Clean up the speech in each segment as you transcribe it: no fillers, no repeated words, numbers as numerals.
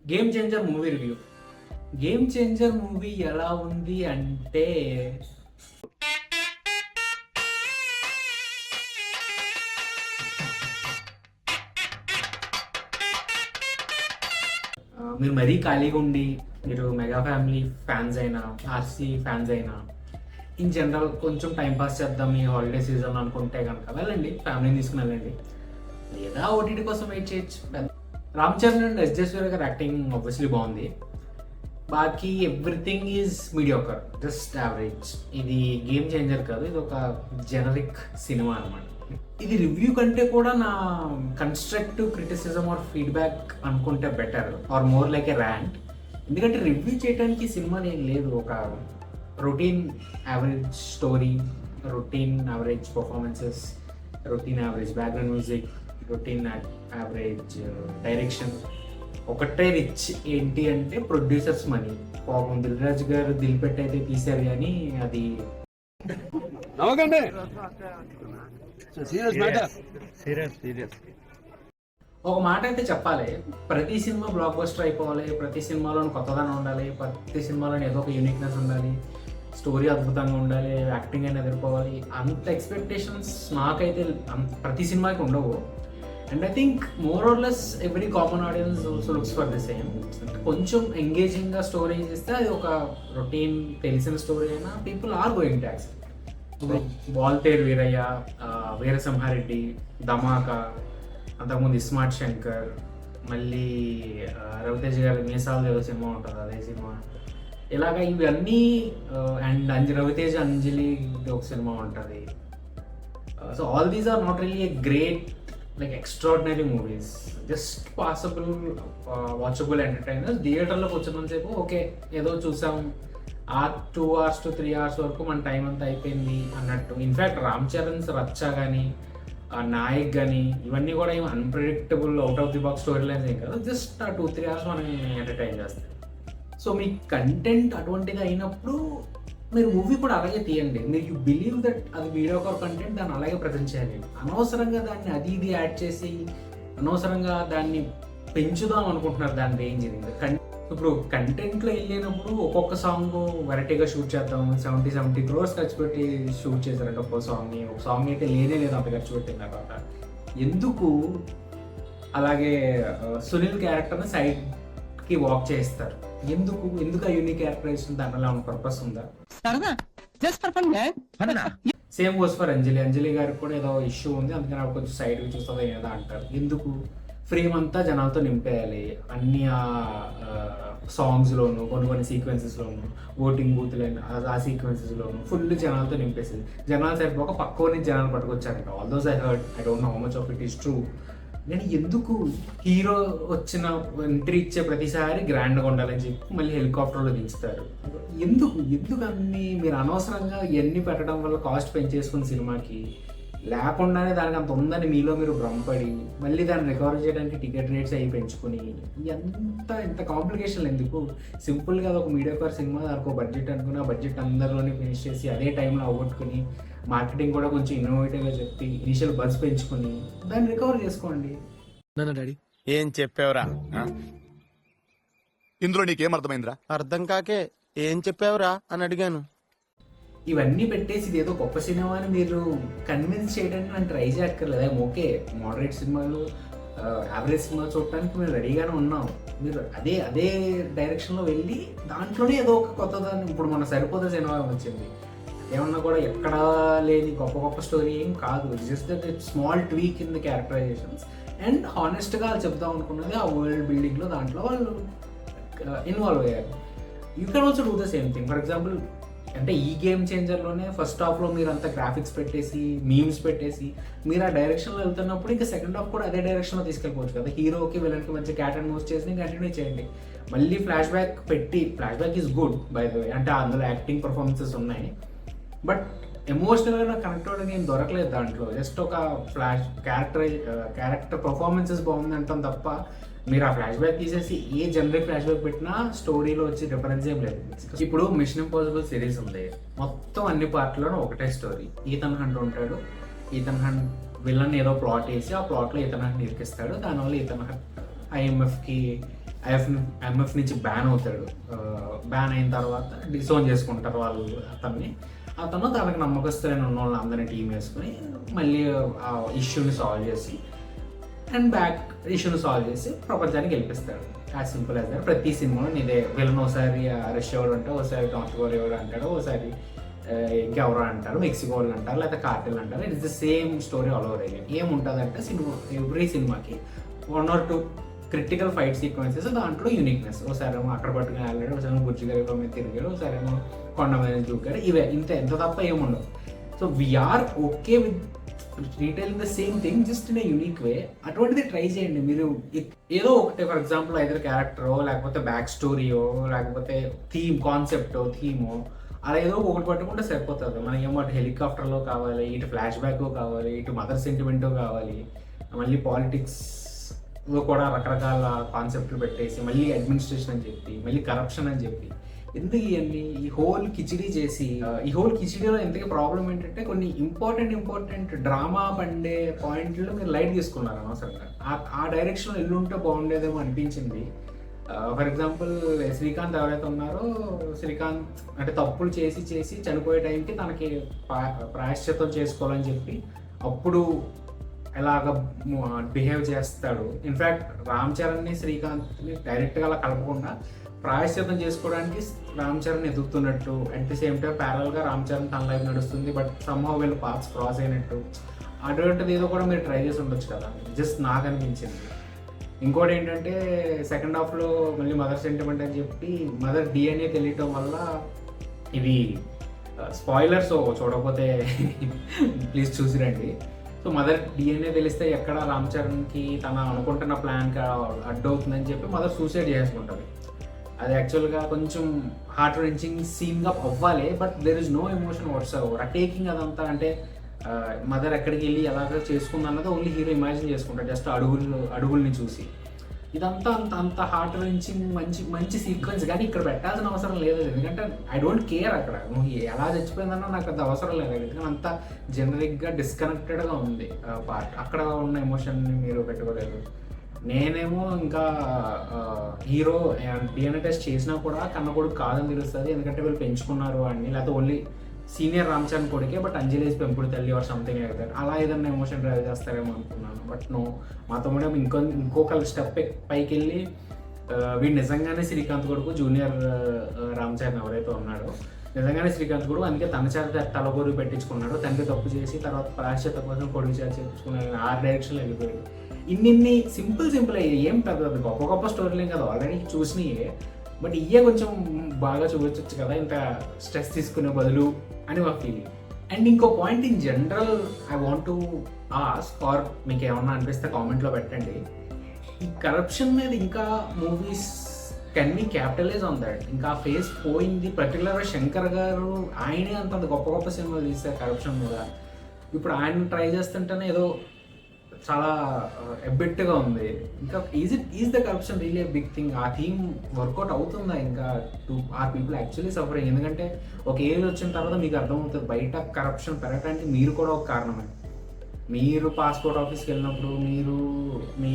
Game changer movie review. Game changer movie ఎలా ఉంది అంటే, మీరు మరీ ఖాళీగా ఉండి, మీరు మెగా ఫ్యామిలీ ఫ్యాన్స్ అయినా, ఆర్సీ ఫ్యాన్స్ అయినా, ఇన్ జనరల్ కొంచెం టైంపాస్ చేద్దాం ఈ హాలిడే సీజన్ అనుకుంటే కనుక వెళ్ళండి, ఫ్యామిలీని తీసుకుని వెళ్ళండి. లేదా ఓటీటీ కోసం వెయిట్ చేయొచ్చు. రామ్ చరణ్ అండ్ ఎస్జేశ్వరి గారి యాక్టింగ్ ఆబ్వియస్లీ బాగుంది. బాకీ everything is mediocre, just average. ఇది గేమ్ చేంజర్ కాదు, ఇది ఒక జనరిక్ సినిమా అనమాట. ఇది రివ్యూ కంటే కూడా నా కన్స్ట్రక్టివ్ క్రిటిసిజం ఆర్ ఫీడ్బ్యాక్ అనుకుంటే better, or more like a rant. ఎందుకంటే రివ్యూ చేయడానికి సినిమా ఏం లేదు, ఒక routine average story, routine average performances, routine average background music, routine average direction. ఒకటే రిచ్ ఏంటి అంటే ప్రొడ్యూసర్స్ మనీ. పాపం దిల్రాజు గారు దిల్పెట్టి అయితే తీశారు, కానీ అది ఒక మాట అయితే చెప్పాలి, ప్రతి సినిమా బ్లాక్ బస్టర్ అయిపోవాలి, ప్రతి సినిమాలోని కొత్తదనం ఉండాలి, ప్రతి సినిమాలోని ఏదో ఒక యూనిక్నెస్ ఉండాలి, స్టోరీ అద్భుతంగా ఉండాలి, యాక్టింగ్ అయినా ఎదుర్కోవాలి, అంత ఎక్స్పెక్టేషన్స్ నాకైతే ప్రతి సినిమాకి ఉండవు. And I think more or less every common audience also looks for the same. కొంచెం ఎంగేజింగ్గా స్టోరీ చేస్తే అది ఒక రొటీన్ తెలిసిన స్టోరీ అయినా people are going to accept. Waltair Veerayya, Veera Simha Reddy, Dhamaka, అంతకుముందు ఇస్మార్ట్ శంకర్, మళ్ళీ రవితేజ్ గారి మీసాలు ఏదో సినిమా ఉంటుంది, అదే సినిమా. ఇలాగ ఇవన్నీ, అండ్ రవితేజ్ అంజలి ఒక సినిమా ఉంటుంది. So all these are not really a great like extraordinary movies, just passable watchable entertainers. థియేటర్లోకి వచ్చినంతసేపు ఓకే ఏదో చూసాం, ఆ 2 hours to 3 hours వరకు మన టైం అంతా అయిపోయింది అన్నట్టు. ఇన్ఫ్యాక్ట్ రామ్ చరణ్స్ రచ్చ కానీ, నాయక్ కానీ, ఇవన్నీ కూడా ఏం unpredictable out of the box story lines ఏం కాదు, జస్ట్ ఆ 2-3 hours మనం ఎంటర్టైన్ చేస్తాం. సో మీ కంటెంట్ అటువంటిది అయినప్పుడు మీరు మూవీ కూడా అలాగే తీయండి. మీరు యూ బిలీవ్ దట్ అది మీడియోకర్ కంటెంట్, దాన్ని అలాగే ప్రజెంట్ చేయాలి. అనవసరంగా దాన్ని అది ఇది యాడ్ చేసి అనవసరంగా దాన్ని పెంచుదాం అనుకుంటున్నారు దాని రేంజ్. ఇప్పుడు కంటెంట్లో వెళ్ళినప్పుడు ఒక్కొక్క సాంగ్ వెరైటీగా షూట్ చేద్దాం, 70 crores ఖర్చు పెట్టి షూట్ చేశారంట ఒక్కో సాంగ్ని. ఒక సాంగ్ అయితే లేనే లేదు అంత ఖర్చు పెట్టిన తర్వాత. ఎందుకు అలాగే సునీల్ క్యారెక్టర్ని సైడ్కి వాక్ చేస్తారు? ఎందుకు ఆ యూనిక్ క్యారెక్టరైజేషన్ దానివల్ల ఏమైనా పర్పస్ ఉందా? సేమ్ గోస్ ఫర్ అంజలి గారికి కూడా ఏదో ఇష్యూ ఉంది, అందుకని ఆవిడ కొంచెం సైడ్ చూస్తుంది ఏదో అంటారు. ఎందుకు ఫ్రేమ్ అంతా జనాలతో నింపేయాలి, అన్ని సాంగ్స్లోను, కొన్ని సీక్వెన్సెస్లోను, ఓటింగ్ బూత్లైన ఆ సీక్వెన్సెస్లోను ఫుల్ జనాలతో నింపేసింది. జనాలు సరిపోక పక్కవ నుంచి జనాలు పట్టుకొచ్చారంట. All those I heard, I don't know how much of it is true. నేను ఎందుకు హీరో వచ్చిన ఎంట్రీ ఇచ్చే ప్రతిసారి గ్రాండ్గా ఉండాలని చెప్పి మళ్ళీ హెలికాప్టర్లో దించుతారు? ఎందుకు అన్ని మీరు అనవసరంగా ఇవన్నీ పెట్టడం వల్ల కాస్ట్ పెంచేసుకున్న సినిమాకి, లేకుండానే దానికి అంత ఉందని మీలో మీరు భ్రమపడి మళ్ళీ దాన్ని రికవర్ చేయడానికి టికెట్ రేట్స్ అవి పెంచుకుని ఇంత కాంప్లికేషన్లు ఎందుకు? సింపుల్గా ఒక మీడియోకర్ సినిమా, దానికి బడ్జెట్ అనుకుని ఆ బడ్జెట్ అందరిలోనే ఫినిష్ చేసి అదే టైంలో అవగొట్టుకుని మార్కెటింగ్ కూడా కొంచెం ఇన్నోవేటివ్గా చెప్పి ఇనిషియల్ బజ్ పెంచుకుని దాన్ని రికవర్ చేసుకోండి. డాడీ ఏం చెప్పావురా? ఇందులో నీకేం అర్థమైందిరా? అర్థం కాకే ఏం చెప్పావురా అని అడిగాను. ఇవన్నీ పెట్టేసి ఇదేదో గొప్ప సినిమా అని మీరు కన్విన్స్ చేయడానికి నేను ట్రై చేయక్కర్లేదు. ఓకే, మోడరేట్ సినిమాలు, యావరేజ్ సినిమా చూడటానికి మేము రెడీగానే ఉన్నాం. మీరు అదే డైరెక్షన్లో వెళ్ళి దాంట్లోనే ఏదో ఒక కొత్తదాన్ని, ఇప్పుడు మన సరిపోతే సినిమా వచ్చింది, ఏమన్నా కూడా ఎక్కడా లేని గొప్ప స్టోరీ ఏం కాదు. Just that it small tweak in the characterizations. And హానెస్ట్గా వాళ్ళు చెప్దాం అనుకున్నది ఆ వరల్డ్ బిల్డింగ్లో దాంట్లో వాళ్ళు ఇన్వాల్వ్ అయ్యారు. You can also do the same thing. For example, అంటే ఈ గేమ్ చేంజర్లోనే ఫస్ట్ హాఫ్లో మీరు అంత గ్రాఫిక్స్ పెట్టేసి, మీమ్స్ పెట్టేసి మీరు ఆ డైరెక్షన్లో వెళ్తున్నప్పుడు ఇంకా సెకండ్ హాఫ్ కూడా అదే డైరెక్షన్లో తీసుకెళ్ళిపోవచ్చు కదా. హీరోకి విలన్కి మంచి క్యాట్ అండ్ మౌస్ చేసి కంటిన్యూ చేయండి. మళ్ళీ flash back is good bye the way, అంటే అందులో యాక్టింగ్ పర్ఫార్మెన్సెస్ ఉన్నాయి, బట్ ఎమోషనల్గా నాకు కనెక్ట్ అవ్వడానికి ఏం దొరకలేదు దాంట్లో. జస్ట్ ఒక క్యారెక్టర్ పర్ఫార్మెన్సెస్ బాగుంది అంటాం తప్ప, మీరు ఆ ఫ్లాష్ బ్యాక్ తీసేసి ఏ జనరిక్ ఫ్లాష్ బ్యాక్ పెట్టినా స్టోరీలో వచ్చి డిఫరెన్స్ ఏం లేదు. ఇప్పుడు మిషన్ ఇంపాసిబుల్ సిరీస్ ఉంది, మొత్తం అన్ని పార్ట్లోనూ ఒకటే స్టోరీ. ఈథన్ హంట్ ఉంటాడు, ఈథన్ హంట్ విలన్ ఏదో ప్లాట్ వేసి ఆ ప్లాట్లో ఈథన్ హంట్ ఇరికిస్తాడు, దానివల్ల ఈథన్ హంట్ IMFకి ఐఎంఎఫ్ నుంచి బ్యాన్ అవుతాడు. బ్యాన్ అయిన తర్వాత డిసోన్ చేసుకుంటారు వాళ్ళు అతన్ని. అతను తనకు నమ్మకస్తులైన ఉన్న వాళ్ళని అందరినీ టీం వేసుకుని మళ్ళీ ఆ ఇష్యూని సాల్వ్ చేసి ఇష్యూని సాల్వ్ చేసి ప్రపంచానికి గెలిపిస్తాడు. As simple as that. ప్రతి సినిమాలో ఇదే విలన్ ఒకసారి రష్యా వాడు అంటాడు, ఒకసారి నార్త్ కొరియా వాడు అంటాడు, ఒకసారి ఇంకెవరో అంటారు, మెక్సికో వాళ్ళు అంటారు, లేదా కార్టెల్ అంటారు. It's the same story all over again. ఏముంటుందంటే ఎవ్రీ సినిమాకి 1 or 2 క్రిటికల్ ఫైట్ సీక్వెన్సెస్, దాంట్లో యూనిక్నెస్. ఒకసారేమో అక్కడ పట్టుకుని వెళ్ళాడు, ఒకసారి బుర్జి గారి మీద తిరిగాడు, ఒకసారేమో కొండ మీద దూకాడు. ఇవే ఎంత తప్ప ఏముండవు. So we are okay with retelling the same thing just in a unique way. అటువంటిది ట్రై చేయండి మీరు. ఏదో ఒకటి, ఫర్ ఎగ్జాంపుల్ ఐదర్ క్యారెక్టరో, లేకపోతే బ్యాక్ స్టోరీయో, లేకపోతే కాన్సెప్టో, థీమో, అలా ఏదో ఒకటి పట్టుకుంటే సరిపోతుంది. మనకి ఏమో అటు హెలికాప్టర్లో కావాలి, ఇటు ఫ్లాష్ బ్యాక్ కావాలి, ఇటు మదర్ సెంటిమెంటో కావాలి, మళ్ళీ పాలిటిక్స్లో కూడా రకరకాల కాన్సెప్ట్లు పెట్టేసి, మళ్ళీ అడ్మినిస్ట్రేషన్ అని చెప్పి, మళ్ళీ కరప్షన్ అని చెప్పి, ఎందుకు ఇవన్నీ ఈ హోల్ కిచిడీ చేసి, ఈ హోల్ కిచిడీలో ఎంతకీ ప్రాబ్లం ఏంటంటే కొన్ని ఇంపార్టెంట్ డ్రామా పండే పాయింట్లు మీరు లైట్ తీసుకున్నారు అనవసరంగా. ఆ డైరెక్షన్లో ఎల్లుంటే బాగుండేదేమో అనిపించింది. ఫర్ ఎగ్జాంపుల్ శ్రీకాంత్ ఎవరైతే ఉన్నారో, శ్రీకాంత్ అంటే తప్పులు చేసి చనిపోయే టైంకి తనకి ప్రాయశ్చిత్తం చేసుకోవాలని చెప్పి అప్పుడు ఎలాగ బిహేవ్ చేస్తాడు. ఇన్ఫ్యాక్ట్ రామ్ చరణ్ని శ్రీకాంత్ని డైరెక్ట్గా అలా కలపకుండా ప్రాయశ్చిత్తం చేసుకోవడానికి రామ్ చరణ్ ఎదుగుతున్నట్టు, అట్ ది సేమ్ టైం ప్యారల్గా రామ్ చరణ్ తన లైఫ్ నడుస్తుంది, బట్ సమ్హౌ వీళ్ళు పాత్స్ క్రాస్ అయినట్టు అటువంటిది ఏదో కూడా మీరు ట్రై చేసి ఉండొచ్చు కదా. జస్ట్ నాకు అనిపించింది. ఇంకోటి ఏంటంటే సెకండ్ హాఫ్లో మళ్ళీ మదర్ సెంటిమెంట్ అని చెప్పి మదర్ డిఎన్ఏ తెలియటం వల్ల ఇవి స్పాయిలర్స్, చూడకపోతే ప్లీజ్ చూసిరండి. సో మదర్ డిఎన్ఏ తెలిస్తే ఎక్కడ రామ్ చరణ్కి తన అనుకుంటున్న ప్లాన్కి అడ్డవుతుందని చెప్పి మదర్ సూసైడ్ చేసుకుంటుంది. అది యాక్చువల్గా కొంచెం హార్ట్ రెంచింగ్ సీన్గా అవ్వాలి, but there is no emotion whatsoever. ఆ టేకింగ్ అదంతా అంటే మదర్ ఎక్కడికి వెళ్ళి ఎలాగ చేసుకుంది అన్నది ఓన్లీ హీరో ఇమాజిన్ చేసుకుంటాడు జస్ట్ అడుగుల్ని చూసి. ఇదంతా అంత హార్ట్ రెంచింగ్ మంచి సీక్వెన్స్ కానీ ఇక్కడ పెట్టాల్సిన అవసరం లేదు. ఎందుకంటే ఐ డోంట్ కేర్ అక్కడ నువ్వు ఎలా చచ్చిపోయిందన్నా నాకు అంత అవసరం లేదు. ఎందుకంటే అంత జనరిక్గా డిస్కనెక్టెడ్గా ఉంది పార్ట్. అక్కడ ఉన్న ఎమోషన్ని మీరు పెట్టుకోలేదు. నేనేమో ఇంకా హీరో డిఎన్ఏ టెస్ట్ చేసినా కూడా కన్న కొడుకు కాదని తెలుస్తుంది, ఎందుకంటే వీళ్ళు పెంచుకున్నారు అని, లేకపోతే ఓన్లీ సీనియర్ రామ్ చరణ్ కొడుకే బట్ అంజలీస్ పెంపుడు తల్లి ఆర్ సంథింగ్ అవుతారు, అలా ఏదన్నా ఎమోషన్ డ్రైవ్ చేస్తారేమో అనుకున్నాను. బట్ నో, మా తమ్ముడే ఇంకొక స్టెప్ పైకి వెళ్ళి వీడు నిజంగానే శ్రీకాంత్ కొడుకు, జూనియర్ రామ్ చరణ్ ఎవరైతే ఉన్నాడో నిజంగానే శ్రీకాంత్ కొడుకు, అందుకే తన చేత తలగొరు పెట్టించుకున్నాడు. తండ్రి తప్పు చేసి తర్వాత ప్రాయశ్చిత్త కోసం కొడుకు చేత చేయించుకున్నాడు. ఆ డైరెక్షన్లో వెళ్ళిపోయాడు. ఇన్ని సింపుల్ అయ్యాయి, ఏం పెద్ద గొప్ప స్టోరీలేం కదా, ఆల్రెడీ చూసినాయే. బట్ ఇవే కొంచెం బాగా చూపించవచ్చు కదా ఇంత స్ట్రెస్ తీసుకునే బదులు అని ఒక ఫీలింగ్. అండ్ ఇంకో point in general I want to ask, or మీకు ఏమన్నా అనిపిస్తే కామెంట్లో పెట్టండి. ఈ కరప్షన్ మీద ఇంకా movies can be capitalise on that. ఇంకా ఫేస్ పోయింది. పర్టికులర్గా శంకర్ గారు ఆయనే అంత గొప్ప సినిమాలు తీస్తారు కరప్షన్ మీద. ఇప్పుడు ఆయన ట్రై చేస్తుంటేనే ఏదో చాలా ఎబ్బెట్టుగా ఉంది. ఇంకా is the corruption really big thing? ఆ థీమ్ వర్కౌట్ అవుతుందా ఇంకా ఆర్ పీపుల్ యాక్చువల్లీ సఫరింగ్? ఎందుకంటే ఒక ఏజ్ వచ్చిన తర్వాత మీకు అర్థమవుతుంది బయట కరప్షన్ పెరగడానికి మీరు కూడా ఒక కారణమే. మీరు పాస్పోర్ట్ ఆఫీస్కి వెళ్ళినప్పుడు, మీరు మీ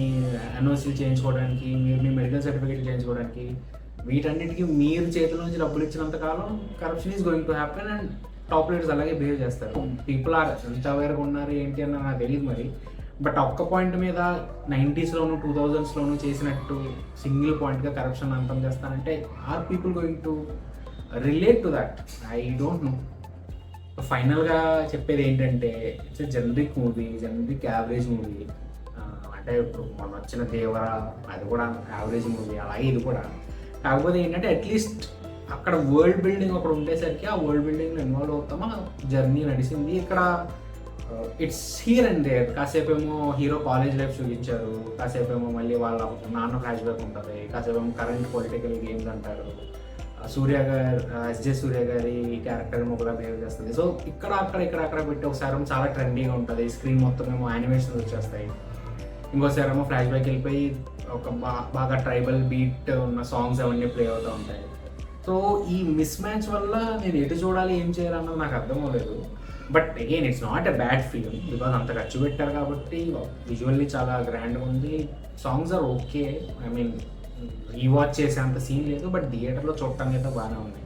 ఎన్ఓసీలు చేయించుకోవడానికి, మీరు మీ మెడికల్ సర్టిఫికేట్ చేయించుకోవడానికి, వీటన్నిటికీ మీరు చేతుల నుంచి డబ్బులు ఇచ్చినంత కాలం corruption is going to happen. And top leaders అలాగే బిహేవ్ చేస్తారు. పీపుల్ ఆర్ ఎంత అవేర్గా ఉన్నారు ఏంటి అన్న నాకు తెలియదు మరి. బట్ ఒక్క పాయింట్ మీద 90sలోను 2000sలోను చేసినట్టు సింగిల్ పాయింట్గా కరప్షన్ అంతం చేస్తానంటే are people going to relate to that? I don't know. ఫైనల్గా చెప్పేది ఏంటంటే it's generic movie, generic average movie. అంటే ఇప్పుడు మొన్న వచ్చిన దేవరా అది కూడా యావరేజ్ మూవీ, అలాగే ఇది కూడా. కాకపోతే ఏంటంటే అట్లీస్ట్ అక్కడ వరల్డ్ బిల్డింగ్ ఒకటి ఉండేసరికి ఆ వరల్డ్ బిల్డింగ్లో ఇన్వాల్వ్ అవుతామా, జర్నీ నడిచింది. ఇక్కడ ఇట్స్ హియర్ అండ్ దేర్. కాసేపేమో హీరో కాలేజ్ లైఫ్ చూపించారు, కాసేపేమో మళ్ళీ వాళ్ళ నాన్న ఫ్లాష్ బ్యాక్ ఉంటుంది, కాసేపేమో కరెంట్ పొలిటికల్ గేమ్స్ అంటారు. ఎస్జే సూర్య గారి క్యారెక్టర్ ఒకలా బిహేవ్ చేస్తుంది. సో ఇక్కడ అక్కడ పెట్టి ఒకసారి చాలా ట్రెండీగా ఉంటుంది, స్క్రీన్ మొత్తం ఏమో యానిమేషన్స్ వచ్చేస్తాయి. ఇంకోసారి ఏమో ఫ్లాష్ బ్యాక్ వెళ్ళిపోయి ఒక బాగా ట్రైబల్ బీట్ ఉన్న సాంగ్స్ అవన్నీ ప్లే అవుతూ ఉంటాయి. సో ఈ మిస్ మ్యాచ్ వల్ల నేను ఎటు చూడాలి, ఏం చేయాలన్నది నాకు అర్థం అవ్వలేదు. But again it's not a bad film, because అంత ఖర్చు పెట్టారు కాబట్టి విజువల్లీ చాలా గ్రాండ్గా ఉంది. Songs are okay, I mean rewatch చేసే అంత సీన్ లేదు, బట్ థియేటర్లో చూడటానికి అయితే బాగానే ఉన్నాయి.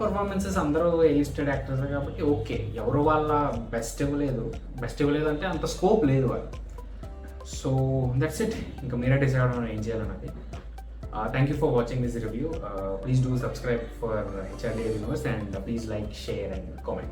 పర్ఫార్మెన్సెస్ అందరూ ఎలిస్టెడ్ యాక్టర్స్ కాబట్టి ఓకే, ఎవరు వాళ్ళ బెస్ట్ ఇవ్వలేదు అంటే అంత స్కోప్ లేదు వాళ్ళు. సో దట్స్ ఇట్, ఇంకా మీరే డిసైడ్ అవ్వడం ఏం చేయాలన్నది. Thank you for watching this review. Please do subscribe for HRD Universe and please like, share and comment.